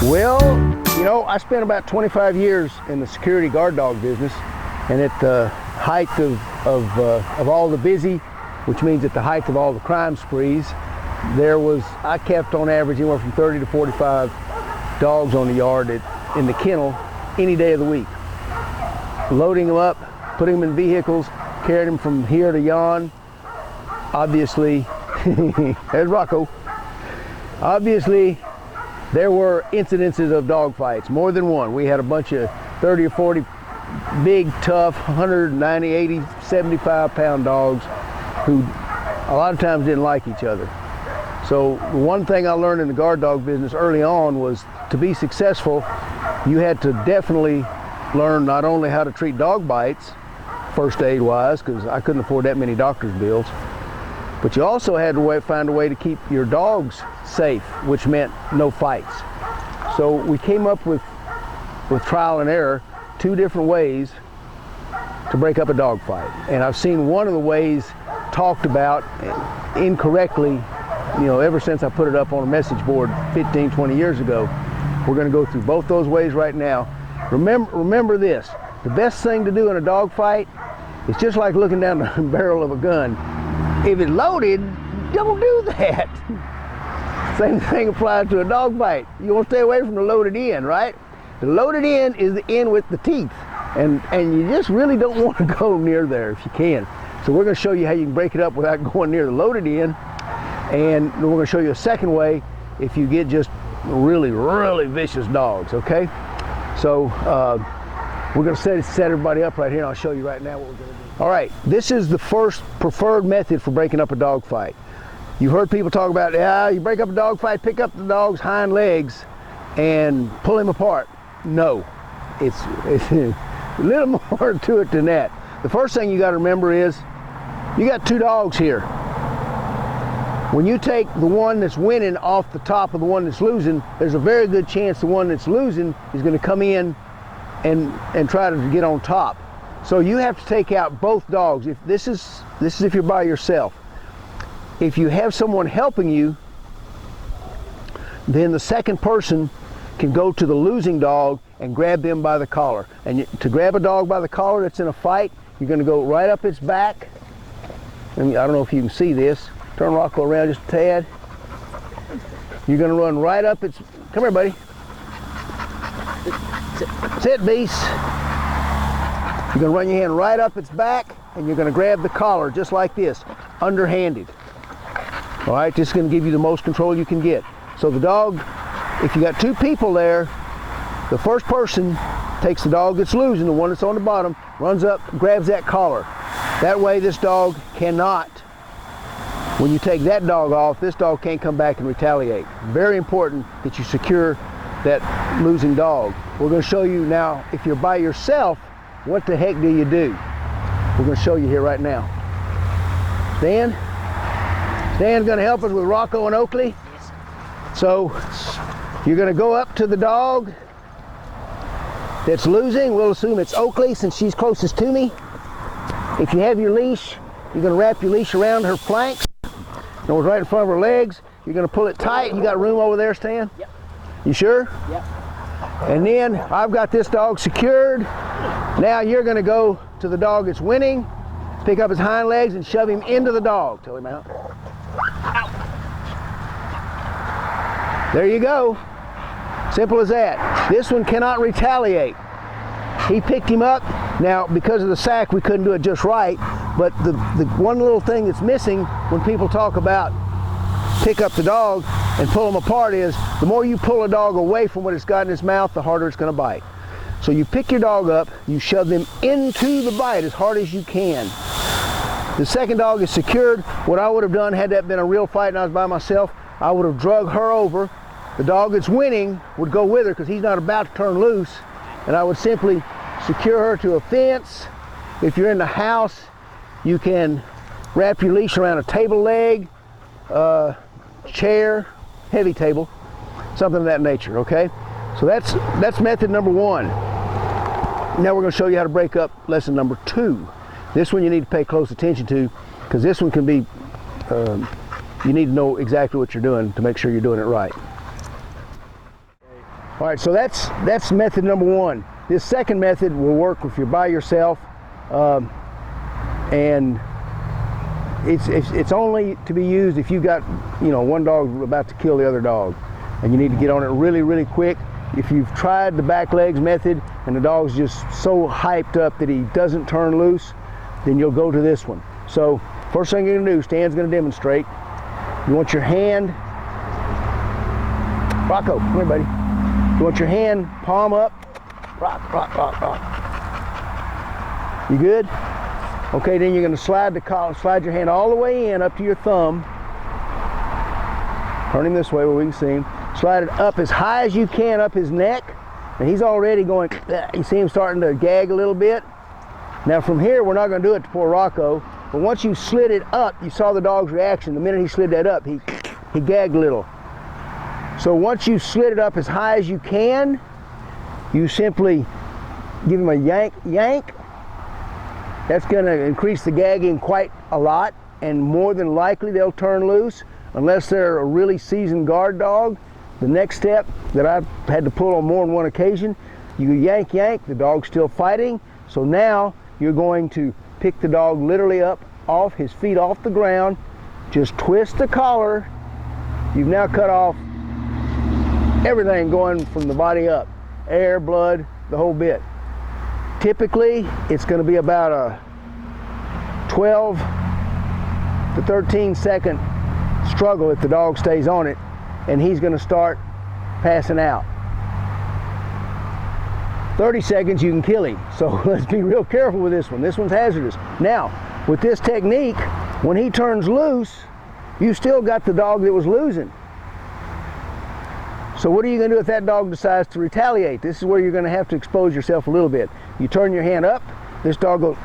Well, you know, I spent about 25 years in the security guard dog business, and at the height of all the busy, which means at the height of all the crime sprees, I kept on average anywhere from 30 to 45 dogs on the yard in the kennel any day of the week. Loading them up, putting them in vehicles, carrying them from here to yon. Obviously, there's Rocco. Obviously, there were incidences of dog fights, more than one. We had a bunch of 30 or 40 big, tough, 190, 80, 75-pound dogs who a lot of times didn't like each other. So one thing I learned in the guard dog business early on was to be successful, you had to definitely learn not only how to treat dog bites, first aid wise, because I couldn't afford that many doctor's bills, but you also had to find a way to keep your dogs safe, which meant no fights. So we came up with trial and error, two different ways to break up a dog fight. And I've seen one of the ways talked about incorrectly, you know, ever since I put it up on a message board 15, 20 years ago. We're going to go through both those ways right now. Remember this, the best thing to do in a dog fight is just like looking down the barrel of a gun. If it's loaded, don't do that. Same thing applies to a dog fight. You want to stay away from the loaded end, right? The loaded end is the end with the teeth, and you just really don't want to go near there if you can. So we're going to show you how you can break it up without going near the loaded end, and we're going to show you a second way if you get just really, really vicious dogs, okay? So we're going to set everybody up right here, and I'll show you right now what we're going to do. All right, this is the first preferred method for breaking up a dog fight. You've heard people talk about, yeah, you break up a dog fight, pick up the dog's hind legs and pull him apart. No, it's a little more to it than that. The first thing you got to remember is you got two dogs here. When you take the one that's winning off the top of the one that's losing, there's a very good chance the one that's losing is going to come in and try to get on top. So you have to take out both dogs. If this is if you're by yourself. If you have someone helping you, then the second person can go to the losing dog and grab them by the collar. And to grab a dog by the collar that's in a fight, you're going to go right up its back. I don't know if you can see this. Turn Rocco around just a tad. You're going to run right up its... Come here, buddy. Sit, beast. You're going to run your hand right up its back, and you're going to grab the collar just like this, underhanded. All right, this is going to give you the most control you can get. So the dog, if you got two people there, the first person takes the dog that's losing, the one that's on the bottom, runs up, grabs that collar. That way this dog cannot, when you take that dog off, this dog can't come back and retaliate. Very important that you secure that losing dog. We're going to show you now, if you're by yourself, what the heck do you do? We're going to show you here right now. Stan's going to help us with Rocco and Oakley. So you're going to go up to the dog that's losing. We'll assume it's Oakley since she's closest to me. If you have your leash, you're going to wrap your leash around her flanks. And it's right in front of her legs. You're going to pull it tight. You got room over there, Stan? Yep. You sure? Yep. And then I've got this dog secured. Now you're going to go to the dog that's winning, pick up his hind legs and shove him into the dog. Tell him out. Ow. There you go. Simple as that. This one cannot retaliate. He picked him up. Now, because of the sack, we couldn't do it just right, but the one little thing that's missing when people talk about pick up the dog and pull them apart is the more you pull a dog away from what it's got in its mouth, the harder it's going to bite. So you pick your dog up, you shove them into the bite as hard as you can. The second dog is secured. What I would have done had that been a real fight and I was by myself, I would have drug her over. The dog that's winning would go with her because he's not about to turn loose, and I would simply secure her to a fence. If you're in the house, you can wrap your leash around a table leg, chair, heavy table, something of that nature, okay? So that's method number one. Now we're going to show you how to break up lesson number two. This one you need to pay close attention to because this one can be, you need to know exactly what you're doing to make sure you're doing it right. All right, so that's method number one. This second method will work if you're by yourself, and it's only to be used if you got, you know, one dog about to kill the other dog, and you need to get on it really, really quick. If you've tried the back legs method and the dog's just so hyped up that he doesn't turn loose, then you'll go to this one. So first thing you're gonna do, Stan's gonna demonstrate. You want your hand, Rocco, come here, buddy. You want your hand palm up, rock, rock, rock, rock. You good? Okay, then you're gonna slide the collar, slide your hand all the way in up to your thumb. Turn him this way where we can see him. Slide it up as high as you can up his neck, and he's already going, you see him starting to gag a little bit. Now from here, we're not gonna do it to poor Rocco, but once you slid it up, you saw the dog's reaction. The minute he slid that up, he gagged a little. So once you slid it up as high as you can, you simply give him a yank. That's gonna increase the gagging quite a lot, and more than likely they'll turn loose, unless they're a really seasoned guard dog. The next step that I've had to pull on more than one occasion, you yank, the dog's still fighting. So now you're going to pick the dog literally up off his feet off the ground, just twist the collar. You've now cut off everything going from the body up, air, blood, the whole bit. Typically, it's going to be about a 12 to 13 second struggle if the dog stays on it, and he's going to start passing out. 30 seconds, you can kill him. So let's be real careful with this one. This one's hazardous. Now, with this technique, when he turns loose, you still got the dog that was losing. So what are you going to do if that dog decides to retaliate? This is where you're going to have to expose yourself a little bit. You turn your hand up, this dog goes,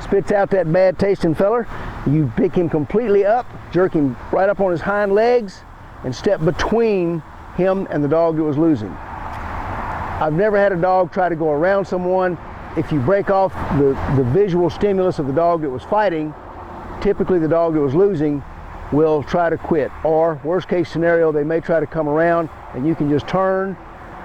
spits out that bad tasting feller. You pick him completely up, jerk him right up on his hind legs, and step between him and the dog that was losing. I've never had a dog try to go around someone. If you break off the visual stimulus of the dog that was fighting, typically the dog that was losing will try to quit. Or worst case scenario, they may try to come around and you can just turn,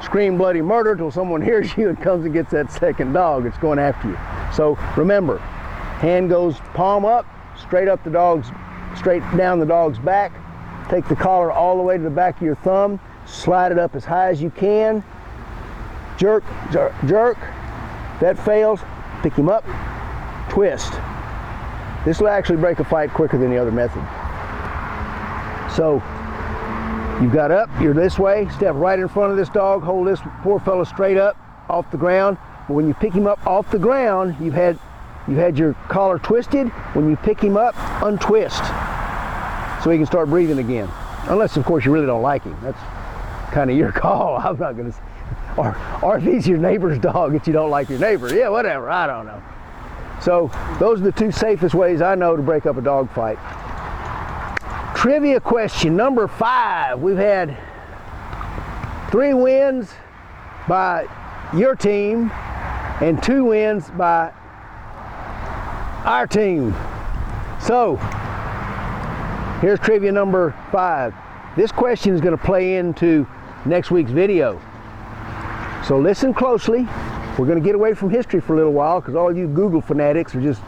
scream bloody murder till someone hears you and comes and gets that second dog that's going after you. So remember, hand goes palm up, straight down the dog's back. Take the collar all the way to the back of your thumb, slide it up as high as you can, jerk, jerk, jerk. If that fails, pick him up, twist. This will actually break a fight quicker than the other method. So you've got up, you're this way, step right in front of this dog, hold this poor fellow straight up off the ground. But when you pick him up off the ground, you've had your collar twisted. When you pick him up, untwist, so he can start breathing again. Unless, of course, you really don't like him. That's kind of your call. I'm not going to, or if he's your neighbor's dog that you don't like your neighbor. Yeah, whatever, I don't know. So those are the two safest ways I know to break up a dog fight. Trivia question number 5. We've had 3 wins by your team and 2 wins by our team. So here's trivia number 5. This question is going to play into next week's video. So listen closely. We're going to get away from history for a little while because all you Google fanatics are just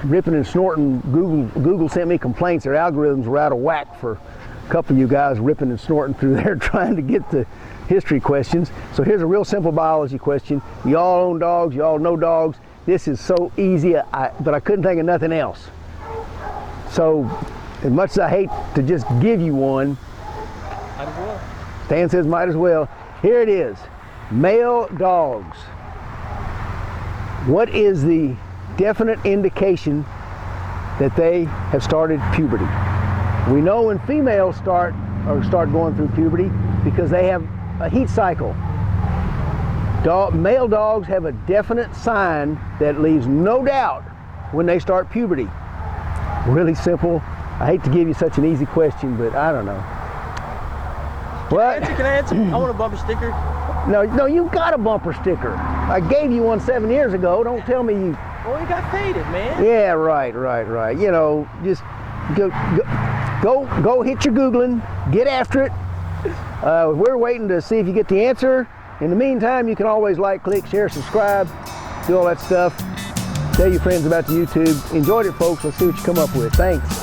ripping and snorting. Google sent me complaints. Their algorithms were out of whack for a couple of you guys ripping and snorting through there trying to get the history questions. So here's a real simple biology question. You all own dogs. You all know dogs. This is so easy, but I couldn't think of nothing else. So as much as I hate to just give you one, might as well. Stan says might as well. Here it is. Male dogs. What is the definite indication that they have started puberty? We know when females start going through puberty because they have a heat cycle. Male dogs have a definite sign that leaves no doubt when they start puberty. Really simple. I hate to give you such an easy question, but I don't know. What? Can I answer? I want a bumper sticker. No, you got a bumper sticker. I gave you one 7 years ago. Don't tell me you... Oh, it got faded, man. Yeah, right. You know, just go hit your Googling, get after it, We're waiting to see if you get the answer. In the meantime, you can always like, click, share, subscribe, do all that stuff. Tell your friends about the YouTube. Enjoyed it, folks. Let's see what you come up with. Thanks.